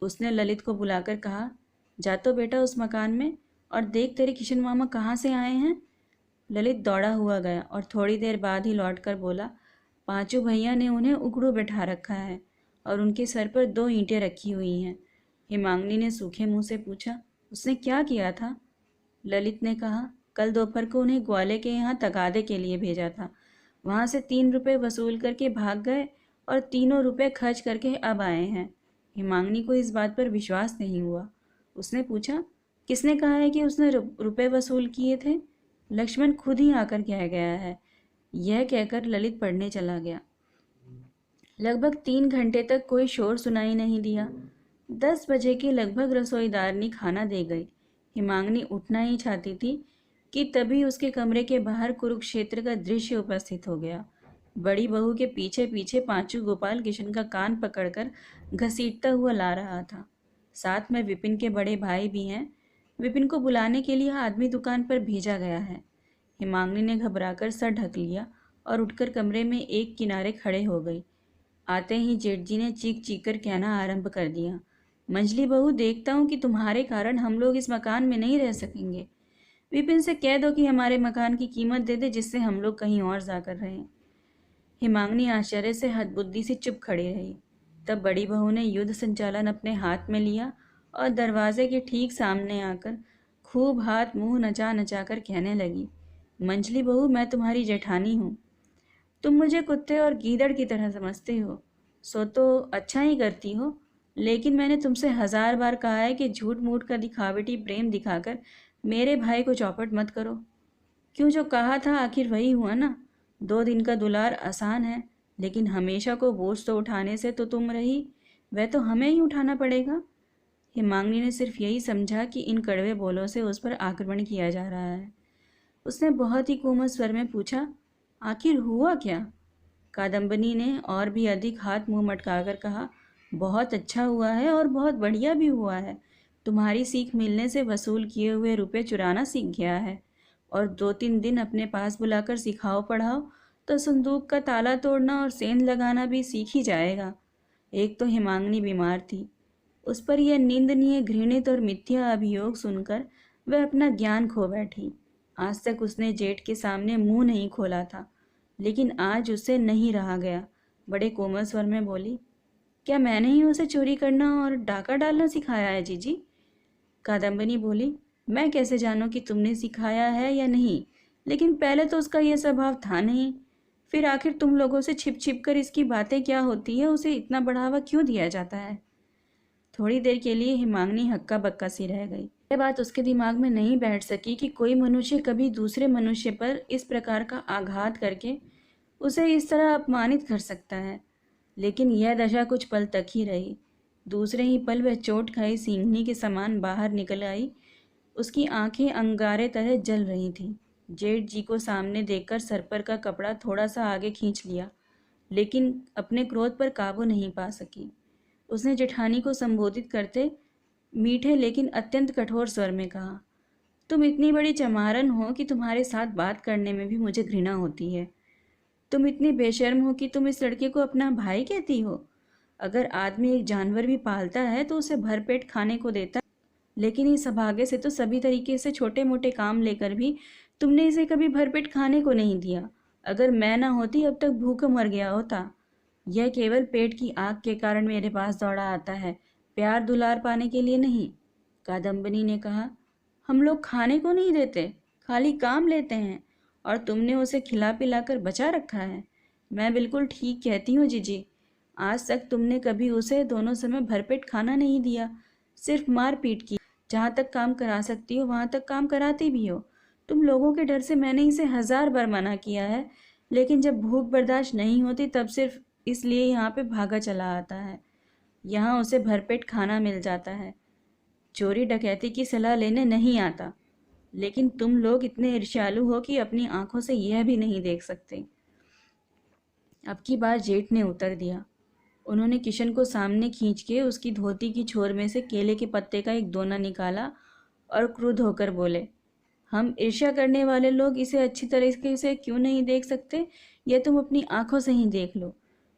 उसने ललित को बुलाकर कहा, जा तो बेटा उस मकान में और देख तेरे किशन मामा कहाँ से आए हैं। ललित दौड़ा हुआ गया और थोड़ी देर बाद ही लौटकर बोला, पांचों भैया ने उन्हें उकड़ू बैठा रखा है और उनके सर पर 2 ईंटें रखी हुई हैं। हिमांगनी ने सूखे मुंह से पूछा, उसने क्या किया था? ललित ने कहा, कल दोपहर को उन्हें ग्वाले के यहाँ तगादे के लिए भेजा था। वहाँ से 3 रुपये वसूल करके भाग गए और तीनों रुपये खर्च करके अब आए हैं। हिमांगनी को इस बात पर विश्वास नहीं हुआ। उसने पूछा, किसने कहा है कि उसने रुपये वसूल किए थे? लक्ष्मण खुद ही आकर कह गया है। यह कहकर ललित पढ़ने चला गया। लगभग 3 घंटे तक कोई शोर सुनाई नहीं दिया। 10 बजे के लगभग रसोईदारनी खाना दे गई। हिमांगनी उठना ही चाहती थी कि तभी उसके कमरे के बाहर कुरुक्षेत्र का दृश्य उपस्थित हो गया। बड़ी बहू के पीछे पीछे पांचू गोपाल किशन का कान पकड़कर घसीटता हुआ ला रहा था। साथ में विपिन के बड़े भाई भी हैं। विपिन को बुलाने के लिए आदमी दुकान पर भेजा गया है। हिमांगनी ने घबराकर सर ढक लिया और उठकर कमरे में एक किनारे खड़े हो गई। आते ही जेठ जी ने चीख चीख कर कहना आरंभ कर दिया, मंजली बहू, देखता हूँ कि तुम्हारे कारण हम लोग इस मकान में नहीं रह सकेंगे। विपिन से कह दो कि हमारे मकान की कीमत दे दे, जिससे हम लोग कहीं और जाकर रहें। हिमांगनी आश्चर्य से हदबुद्धी से चुप खड़ी रही। तब बड़ी बहू ने युद्ध संचालन अपने हाथ में लिया और दरवाजे के ठीक सामने आकर खूब हाथ मुंह नचा नचा कर कहने लगी, मंजली बहू, मैं तुम्हारी जेठानी हूँ। तुम मुझे कुत्ते और गीदड़ की तरह समझते हो, सो तो अच्छा ही करती हो, लेकिन मैंने तुमसे 1000 बार कहा है कि झूठ मूठ का दिखावटी प्रेम दिखाकर मेरे भाई को चौपट मत करो। क्यों, जो कहा था आखिर वही हुआ ना। 2 दिन का दुलार आसान है, लेकिन हमेशा को बोझ तो उठाने से तो तुम रही, वह तो हमें ही उठाना पड़ेगा। हिमांगनी ने सिर्फ यही समझा कि इन कड़वे बोलों से उस पर आक्रमण किया जा रहा है। उसने बहुत ही कोमल स्वर में पूछा, आखिर हुआ क्या? कादम्बनी ने और भी अधिक हाथ मुंह मटकाकर कहा, बहुत अच्छा हुआ है और बहुत बढ़िया भी हुआ है। तुम्हारी सीख मिलने से वसूल किए हुए रुपए चुराना सीख गया है और 2-3 दिन अपने पास बुलाकर सिखाओ पढ़ाओ तो संदूक का ताला तोड़ना और सेंध लगाना भी सीख ही जाएगा। एक तो हिमांगनी बीमार थी, उस पर यह निंदनीय, घृणित और मिथ्या अभियोग सुनकर वह अपना ज्ञान खो बैठी। आज तक उसने जेठ के सामने मुंह नहीं खोला था, लेकिन आज उससे नहीं रहा गया। बड़े कोमल स्वर में बोली, क्या मैंने ही उसे चोरी करना और डाका डालना सिखाया है जीजी? कादम्बनी बोली, मैं कैसे जानूं कि तुमने सिखाया है या नहीं, लेकिन पहले तो उसका यह स्वभाव था नहीं। फिर आखिर तुम लोगों से छिप छिप कर इसकी बातें क्या होती है, उसे इतना बढ़ावा क्यों दिया जाता है? थोड़ी देर के लिए हिमांगनी हक्का बक्का सी रह गई। यह बात उसके दिमाग में नहीं बैठ सकी कि कोई मनुष्य कभी दूसरे मनुष्य पर इस प्रकार का आघात करके उसे इस तरह अपमानित कर सकता है। लेकिन यह दशा कुछ पल तक ही रही। दूसरे ही पल वह चोट खाई सिंहनी के समान बाहर निकल आई। उसकी आंखें अंगारे तरह जल रही थीं। जेठ जी को सामने देखकर सर पर का कपड़ा थोड़ा सा आगे खींच लिया, लेकिन अपने क्रोध पर काबू नहीं पा सकी। उसने जेठानी को संबोधित करते मीठे लेकिन अत्यंत कठोर स्वर में कहा, तुम इतनी बड़ी चमारन हो कि तुम्हारे साथ बात करने में भी मुझे घृणा होती है। तुम इतनी बेशर्म हो कि तुम इस लड़के को अपना भाई कहती हो। अगर आदमी एक जानवर भी पालता है तो उसे भरपेट खाने को देता है, लेकिन इस अभागे से तो सभी तरीके से छोटे मोटे काम लेकर भी तुमने इसे कभी भरपेट खाने को नहीं दिया। अगर मैं ना होती अब तक भूख मर गया होता। यह केवल पेट की आग के कारण मेरे पास दौड़ा आता है, प्यार दुलार पाने के लिए नहीं। कादम्बनी ने कहा, हम लोग खाने को नहीं देते, खाली काम लेते हैं, और तुमने उसे खिला पिलाकर बचा रखा है। मैं बिल्कुल ठीक कहती हूँ जीजी। आज तक तुमने कभी उसे दोनों समय भरपेट खाना नहीं दिया, सिर्फ मार पीट की। जहाँ तक काम करा सकती हो वहाँ तक काम कराती भी हो। तुम लोगों के डर से मैंने इसे 1000 बार मना किया है, लेकिन जब भूख बर्दाश्त नहीं होती तब सिर्फ इसलिए यहाँ पे भागा चला आता है। यहाँ उसे भरपेट खाना मिल जाता है, चोरी डकैती की सलाह लेने नहीं आता। लेकिन तुम लोग इतने ईर्ष्यालु हो कि अपनी आंखों से यह भी नहीं देख सकते। अब की बार जेठ ने उत्तर दिया। उन्होंने किशन को सामने खींच के उसकी धोती की छोर में से केले के पत्ते का एक दोना निकाला और क्रुद्ध होकर बोले, हम ईर्ष्या करने वाले लोग इसे अच्छी तरीके से क्यों नहीं देख सकते, यह तुम अपनी आंखों से ही देख लो।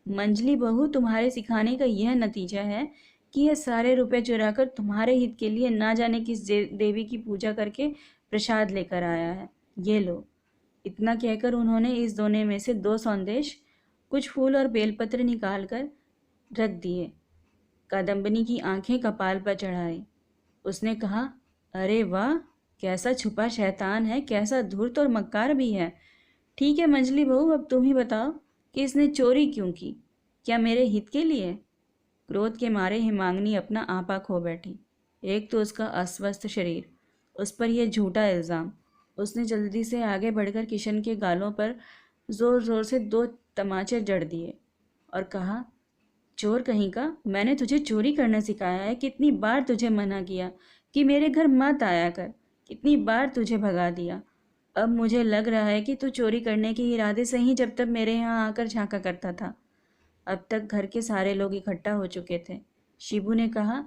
मंजली बहू, तुम्हारे सिखाने का यह नतीजा है कि ये सारे रुपए चुराकर तुम्हारे हित के लिए ना जाने किस देवी की पूजा करके प्रसाद लेकर आया है। ये लो। इतना कहकर उन्होंने इस दोने में से 2 संदेश, कुछ फूल और बेलपत्र निकाल कर रख दिए। कादम्बिनी की आंखें कपाल पर चढ़ाई। उसने कहा, अरे वाह, कैसा छुपा शैतान है, कैसा धूर्त और मक्कार भी है। ठीक है मंजली बहू, अब तुम ही बताओ कि इसने चोरी क्यों की? क्या मेरे हित के लिए? क्रोध के मारे हिमांगनी अपना आपा खो बैठी। एक तो उसका अस्वस्थ शरीर, उस पर यह झूठा इल्ज़ाम। उसने जल्दी से आगे बढ़कर किशन के गालों पर ज़ोर ज़ोर से 2 तमाचे जड़ दिए और कहा, चोर कहीं का, मैंने तुझे चोरी करना सिखाया है? कितनी बार तुझे मना किया कि मेरे घर मत आया कर, कितनी बार तुझे भगा दिया। अब मुझे लग रहा है कि तू चोरी करने के इरादे से ही जब तक मेरे यहाँ आकर झांका करता था। अब तक घर के सारे लोग इकट्ठा हो चुके थे। शिबू ने कहा,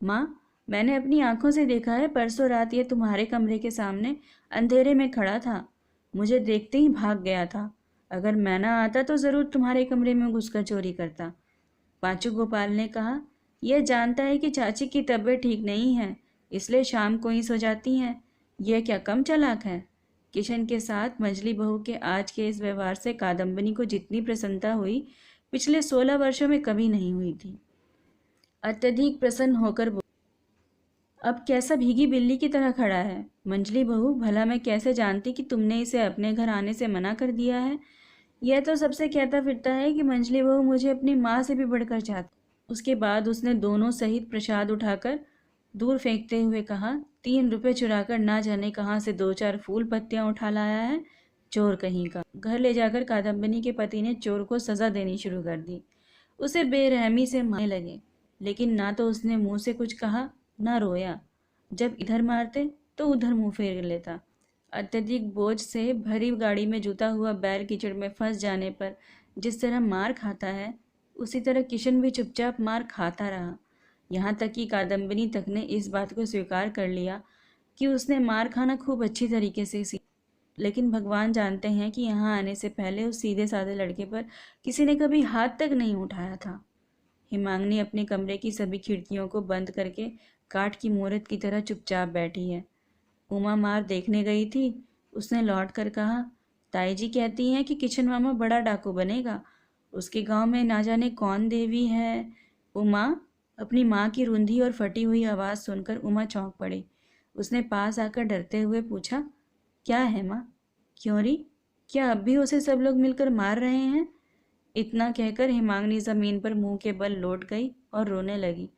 माँ, मैंने अपनी आंखों से देखा है, परसों रात ये तुम्हारे कमरे के सामने अंधेरे में खड़ा था। मुझे देखते ही भाग गया था। अगर मैं ना आता तो ज़रूर तुम्हारे कमरे में घुसकर चोरी करता। पांचू गोपाल ने कहा, यह जानता है कि चाची की तबीयत ठीक नहीं है, इसलिए शाम को ही सो जाती हैं। यह क्या कम चालाक है? किशन के साथ मंजली बहू के आज के इस व्यवहार से कादम्बिनी को जितनी प्रसन्नता हुई, पिछले 16 वर्षों में कभी नहीं हुई थी। अत्यधिक प्रसन्न होकर अब कैसा भीगी बिल्ली की तरह खड़ा है? मंजली बहू, भला मैं कैसे जानती कि तुमने इसे अपने घर आने से मना कर दिया है? यह तो सबसे कहता फिरता है कि मंजली बहू मुझे अपनी माँ से भी बढ़कर चाहती। उसके बाद उसने दोनों सहित प्रसाद उठाकर दूर फेंकते हुए कहा, 3 रुपए चुराकर ना जाने कहाँ से 2-4 फूल पत्तियां उठा लाया है, चोर कहीं का। घर ले जाकर कादम्बिनी के पति ने चोर को सजा देनी शुरू कर दी। उसे बेरहमी से मारने लगे, लेकिन ना तो उसने मुंह से कुछ कहा, ना रोया। जब इधर मारते तो उधर मुंह फेर लेता। अत्यधिक बोझ से भरी गाड़ी में जुता हुआ बैल कीचड़ में फंस जाने पर जिस तरह मार खाता है, उसी तरह किशन भी चुपचाप मार खाता रहा। यहाँ तक कि कादम्बिनी तक ने इस बात को स्वीकार कर लिया कि उसने मार खाना खूब अच्छी तरीके से सीखा। लेकिन भगवान जानते हैं कि यहाँ आने से पहले उस सीधे साधे लड़के पर किसी ने कभी हाथ तक नहीं उठाया था। हिमांगनी अपने कमरे की सभी खिड़कियों को बंद करके काठ की मूरत की तरह चुपचाप बैठी है। उमा मार देखने गई थी। उसने लौट कर कहा, ताई जी कहती हैं कि किशन मामा बड़ा डाकू बनेगा। उसके गांव में ना जाने कौन देवी है। उमा, अपनी माँ की रुंधी और फटी हुई आवाज़ सुनकर उमा चौंक पड़ी। उसने पास आकर डरते हुए पूछा, क्या है माँ? क्यों री? क्या अब भी उसे सब लोग मिलकर मार रहे हैं? इतना कहकर हिमांगनी जमीन पर मुंह के बल लौट गई और रोने लगी।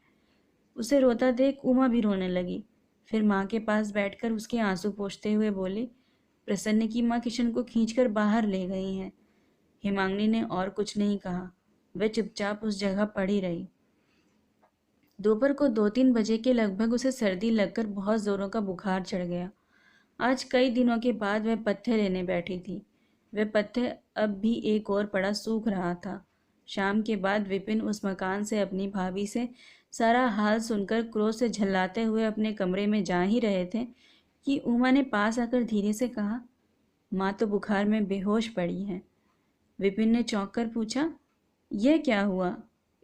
उसे रोता देख उमा भी रोने लगी। फिर माँ के पास बैठकर उसके आंसू पोंछते हुए बोली, प्रसन्न की माँ किशन को खींचकर बाहर ले गई हैं। हिमांगनी ने और कुछ नहीं कहा। वह चुपचाप उस जगह पड़ी रही। दोपहर को 2-3 बजे के लगभग उसे सर्दी लगकर बहुत जोरों का बुखार चढ़ गया। आज कई दिनों के बाद वह पत्ते लेने बैठी थी। वह पत्ते अब भी एक और पड़ा सूख रहा था। शाम के बाद विपिन उस मकान से अपनी भाभी से सारा हाल सुनकर क्रोध से झल्लाते हुए अपने कमरे में जा ही रहे थे कि उमा ने पास आकर धीरे से कहा, माँ तो बुखार में बेहोश पड़ी है। विपिन ने चौंक कर पूछा, यह क्या हुआ?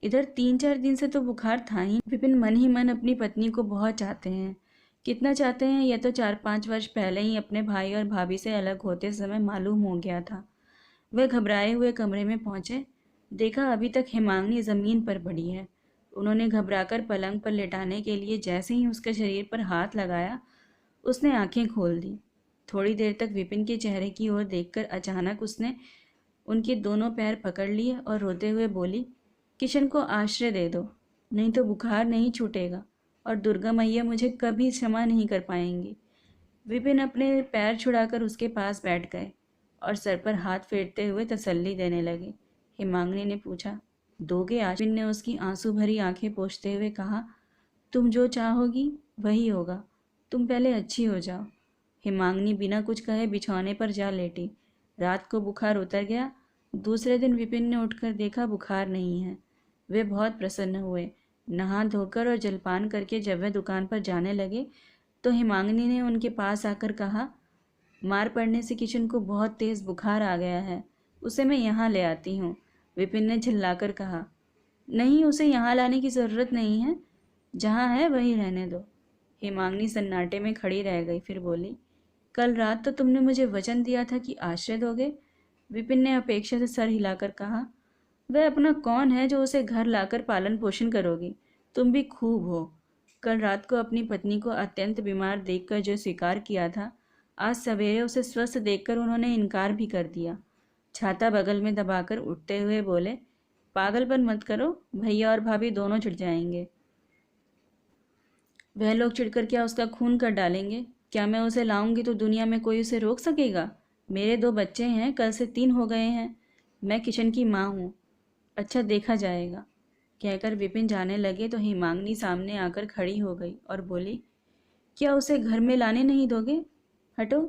इधर 3-4 दिन से तो बुखार था ही। विपिन मन ही मन अपनी पत्नी को बहुत चाहते हैं। कितना चाहते हैं यह तो 4-5 वर्ष पहले ही अपने भाई और भाभी से अलग होते समय मालूम हो गया था। वह घबराए हुए कमरे में पहुंचे। देखा अभी तक हिमांगनी ज़मीन पर पड़ी है। उन्होंने घबराकर पलंग पर लेटाने के लिए जैसे ही उसके शरीर पर हाथ लगाया, उसने आंखें खोल दी। थोड़ी देर तक विपिन के चेहरे की ओर देखकर अचानक उसने उनके दोनों पैर पकड़ लिए और रोते हुए बोली, किशन को आश्रय दे दो, नहीं तो बुखार नहीं छूटेगा और दुर्गा मैया मुझे कभी क्षमा नहीं कर पाएंगी। विपिन अपने पैर छुड़ाकर उसके पास बैठ गए और सर पर हाथ फेरते हुए तसल्ली देने लगे। हिमांगनी ने पूछा, दोगे आज? विपिन ने उसकी आंसू भरी आंखें पोंछते हुए कहा, तुम जो चाहोगी वही होगा, तुम पहले अच्छी हो जाओ। हिमांगनी बिना कुछ कहे बिछौने पर जा लेटी। रात को बुखार उतर गया। दूसरे दिन विपिन ने उठकर देखा बुखार नहीं है। वे बहुत प्रसन्न हुए। नहा धोकर और जलपान करके जब वे दुकान पर जाने लगे तो हिमांगनी ने उनके पास आकर कहा, मार पड़ने से किशन को बहुत तेज़ बुखार आ गया है, उसे मैं यहाँ ले आती हूँ। विपिन ने झल्लाकर कहा, नहीं, उसे यहाँ लाने की ज़रूरत नहीं है, जहाँ है वहीं रहने दो। हिमांगनी सन्नाटे में खड़ी रह गई, फिर बोली, कल रात तो तुमने मुझे वचन दिया था कि आश्रय दोगे। विपिन ने अपेक्षा से सर हिलाकर कहा, वह अपना कौन है जो उसे घर लाकर पालन पोषण करोगी? तुम भी खूब हो। कल रात को अपनी पत्नी को अत्यंत बीमार देखकर जो स्वीकार किया था, आज सवेरे उसे स्वस्थ देखकर उन्होंने इनकार भी कर दिया। छाता बगल में दबाकर उठते हुए बोले, पागलपन मत करो, भैया और भाभी दोनों चिढ़ जाएंगे। वह लोग चिढ़कर क्या उसका खून कर डालेंगे? क्या मैं उसे लाऊंगी तो दुनिया में कोई उसे रोक सकेगा? मेरे 2 बच्चे हैं, कल से 3 हो गए हैं। मैं किशन की माँ हूँ। अच्छा देखा जाएगा। कहकर विपिन जाने लगे तो हिमांगनी सामने आकर खड़ी हो गई और बोली, क्या उसे घर में लाने नहीं दोगे? हटो,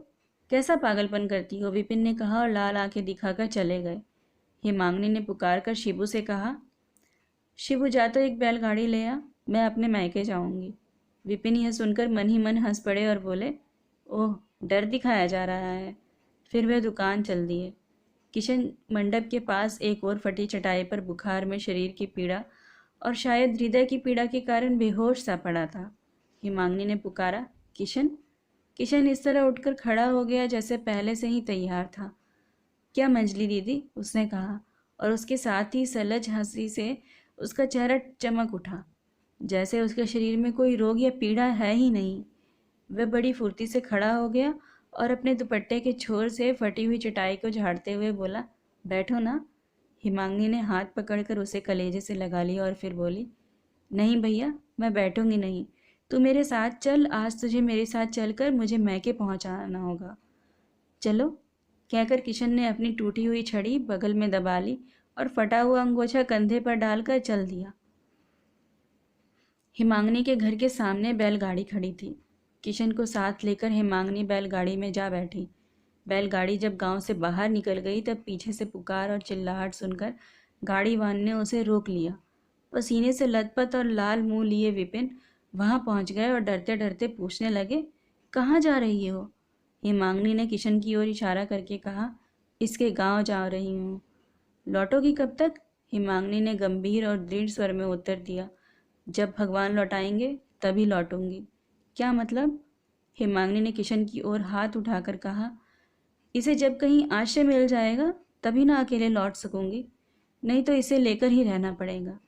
कैसा पागलपन करती हो? विपिन ने कहा और लाल आंखें दिखाकर चले गए। हिमांगनी ने पुकार कर शिबू से कहा, शिबू जा तो एक बैलगाड़ी ले आ, मैं अपने मायके जाऊंगी। विपिन यह सुनकर मन ही मन हंस पड़े और बोले, ओह, डर दिखाया जा रहा है। फिर वह दुकान चल दिए। किशन मंडप के पास एक और फटी चटाई पर बुखार में शरीर की पीड़ा और शायद हृदय की पीड़ा के कारण बेहोश सा पड़ा था। हिमांगनी ने पुकारा, किशन। किशन इस तरह उठकर खड़ा हो गया जैसे पहले से ही तैयार था। क्या मंजली दीदी? उसने कहा, और उसके साथ ही सलज हंसी से उसका चेहरा चमक उठा, जैसे उसके शरीर में कोई रोग या पीड़ा है ही नहीं। वह बड़ी फुर्ती से खड़ा हो गया और अपने दुपट्टे के छोर से फटी हुई चटाई को झाड़ते हुए बोला, बैठो ना। हिमांगनी ने हाथ पकड़कर उसे कलेजे से लगा लिया और फिर बोली, नहीं भैया, मैं बैठूंगी नहीं। तू मेरे साथ चल, आज तुझे मेरे साथ चलकर मुझे मैके पहुंचाना होगा। चलो। कहकर किशन ने अपनी टूटी हुई छड़ी बगल में दबा ली और फटा हुआ अंगोछा कंधे पर डालकर चल दिया। हिमांगनी के घर के सामने बैलगाड़ी खड़ी थी। किशन को साथ लेकर हिमांगनी बैलगाड़ी में जा बैठी। बैलगाड़ी जब गांव से बाहर निकल गई तब पीछे से पुकार और चिल्लाहट सुनकर गाड़ी वान ने उसे रोक लिया। पसीने से लथपथ और लाल मुंह लिए विपिन वहां पहुंच गए और डरते डरते पूछने लगे, कहाँ जा रही हो? हिमांगनी ने किशन की ओर इशारा करके कहा, इसके गांव जा रही हूँ। लौटोगी कब तक? हिमांगनी ने गंभीर और दृढ़ स्वर में उत्तर दिया, जब भगवान लौटाएंगे तभी लौटूंगी। क्या मतलब? हिमांगनी ने किशन की ओर हाथ उठाकर कहा, इसे जब कहीं आश्रय मिल जाएगा तभी ना अकेले लौट सकूंगी, नहीं तो इसे लेकर ही रहना पड़ेगा।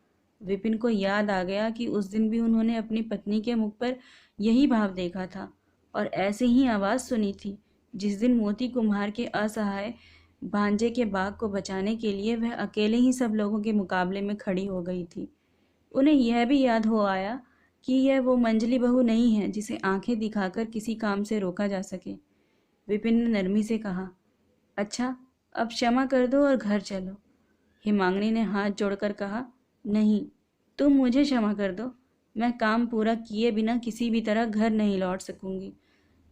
विपिन को याद आ गया कि उस दिन भी उन्होंने अपनी पत्नी के मुख पर यही भाव देखा था और ऐसी ही आवाज़ सुनी थी जिस दिन मोती कुम्हार के असहाय भांजे के बाग को बचाने के लिए वह अकेले ही सब लोगों के मुकाबले में खड़ी हो गई थी। उन्हें यह भी याद हो आया कि यह वो मंजली बहू नहीं है जिसे आंखें दिखाकर किसी काम से रोका जा सके। विपिन ने नरमी से कहा, अच्छा, अब क्षमा कर दो और घर चलो। हिमांगनी ने हाथ जोड़कर कहा, नहीं, तुम मुझे क्षमा कर दो। मैं काम पूरा किए बिना किसी भी तरह घर नहीं लौट सकूंगी।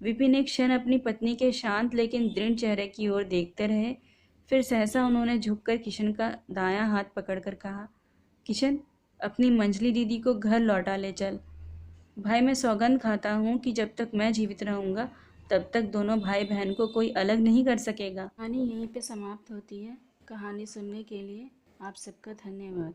विपिन एक क्षण अपनी पत्नी के शांत लेकिन दृढ़ चेहरे की ओर देखते रहे। फिर सहसा उन्होंने झुककर किशन का दायां हाथ पकड़कर कहा, किशन, अपनी मंजली दीदी को घर लौटा ले चल। भाई, मैं सौगंध खाता हूँ कि जब तक मैं जीवित रहूँगा तब तक दोनों भाई बहन को कोई अलग नहीं कर सकेगा। कहानी यहीं पे समाप्त होती है। कहानी सुनने के लिए आप सबका धन्यवाद।